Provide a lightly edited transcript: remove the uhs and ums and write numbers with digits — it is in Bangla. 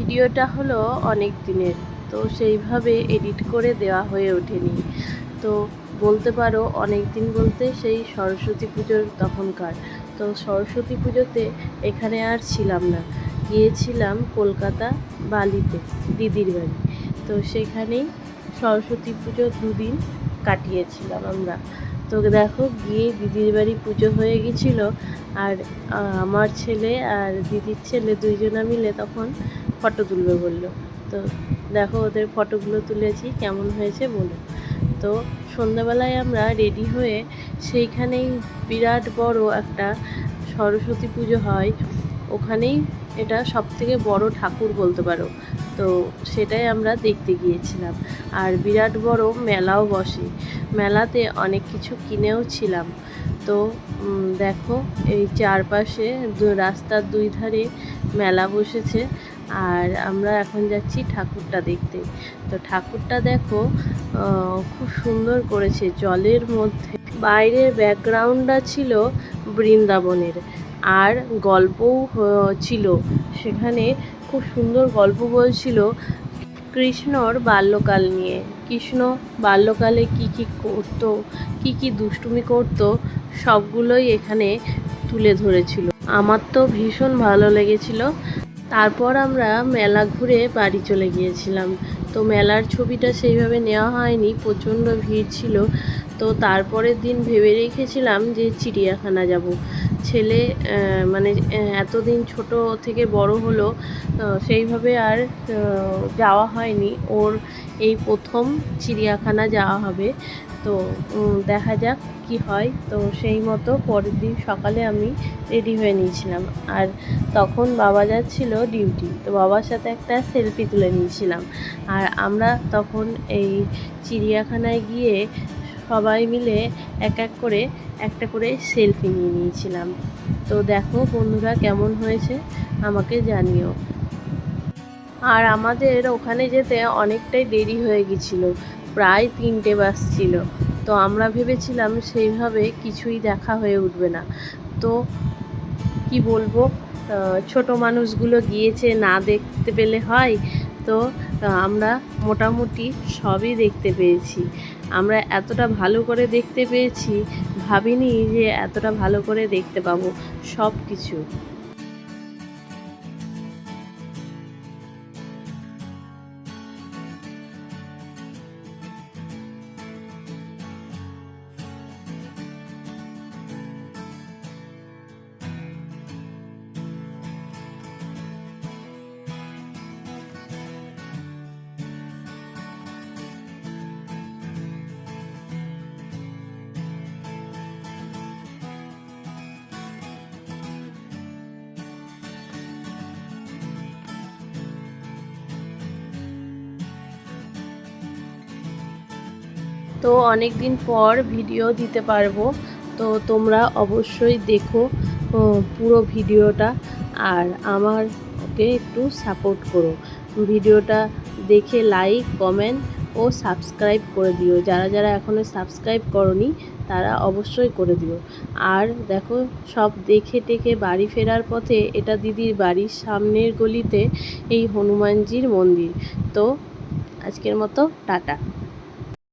ভিডিওটা হলো অনেক দিনের, তো সেইভাবে এডিট করে দেওয়া হয়ে ওঠেনি। তো বলতে পারো অনেক দিন বলতে সেই সরস্বতী পুজোর তখনকার। তো সরস্বতী পুজোতে এখানে আর ছিলাম না, গিয়েছিলাম কলকাতা বালিতে দিদির বাড়ি। তো সেখানেই সরস্বতী পুজো দুদিন কাটিয়েছিলাম আমরা। তো দেখো গিয়ে দিদির বাড়ি পুজো হয়ে গেছিলো, আর আমার ছেলে আর দিদির ছেলে দুইজনা মিলে তখন ফটো তুলবে বললো। তো দেখো ওদের ফটোগুলো তুলেছি, কেমন হয়েছে বলো। তো সন্ধ্যাবেলায় আমরা রেডি হয়ে সেইখানেই বিরাট বড় একটা সরস্বতী পুজো হয়, ওখানেই এটা সবথেকে বড় ঠাকুর বলতে পারো। তো সেটাই আমরা দেখতে গিয়েছিলাম। আর বিরাট বড় মেলাও বসে, মেলাতে অনেক কিছু কিনেও ছিলাম। তো দেখো এই চারপাশে রাস্তার দুই ধারে মেলা বসেছে, আর আমরা এখন যাচ্ছি ঠাকুরটা দেখতে। তো ঠাকুরটা দেখো খুব সুন্দর করেছে জলের মধ্যে। বাইরের ব্যাকগ্রাউন্ডটা ছিল বৃন্দাবনের, আর গল্পও ছিল সেখানে। খুব সুন্দর গল্প বলছিল কৃষ্ণর বাল্যকাল নিয়ে। কৃষ্ণ বাল্যকালে কি কি করতো, কি কি দুষ্টুমি করতো, সবগুলোই এখানে তুলে ধরেছিল। আমার তো ভীষণ ভালো লেগেছিল। তারপর আমরা মেলা ঘুরে বাড়ি চলে গিয়েছিলাম। তো মেলার ছবিটা সেইভাবে নেওয়া হয়নি, প্রচণ্ড ভিড় ছিল। তো তারপরের দিন ভেবে রেখেছিলাম যে চিড়িয়াখানা যাব। ছেলে মানে এতদিন ছোট থেকে বড় হলো, সেইভাবে আর যাওয়া হয়নি। ওর এই প্রথম চিড়িয়াখানা যাওয়া হবে। তো দেখা যাক কি হয়। তো সেই মতো পরের দিন সকালে আমি রেডি হয়ে নিয়েছিলাম, আর তখন বাবা যাচ্ছিল ডিউটি। তো বাবার সাথে একটা সেলফি তুলে নিয়েছিলাম। আর আমরা তখন এই চিড়িয়াখানায় গিয়ে সবাই মিলে এক এক করে একটা করে সেলফি নিয়ে নিয়েছিলাম। তো দেখো বন্ধুরা কেমন হয়েছে আমাকে জানিও। আর আমাদের ওখানে যেতে অনেকটাই দেরি হয়ে গেছিলো, প্রায় 3টে বাজছিল। তো আমরা ভেবেছিলাম সেইভাবে কিছুই দেখা হয়ে উঠবে না। তো কি বলবো, ছোট মানুষগুলো গিয়েছে, না দেখতে পেলে হয়। তো আমরা মোটামুটি সবই দেখতে পেয়েছি। আমরা এতটা ভালো করে দেখতে পেয়েছি, ভাবিনি যে এতটা ভালো করে দেখতে পাবো সব কিছু। তো অনেক দিন পর ভিডিও দিতে পারবো, তো তোমরা অবশ্যই দেখো পুরো ভিডিওটা, আর আমাকে একটু সাপোর্ট করো। ভিডিওটা দেখে লাইক, কমেন্ট ও সাবস্ক্রাইব করে দিও। যারা যারা এখনও সাবস্ক্রাইব করনি তারা অবশ্যই করে দিও। আর দেখো সব দেখে টেকে বাড়ি ফেরার পথে, এটা দিদির বাড়ির সামনের গলিতে এই হনুমানজির মন্দির। তো আজকের মতো টাটা।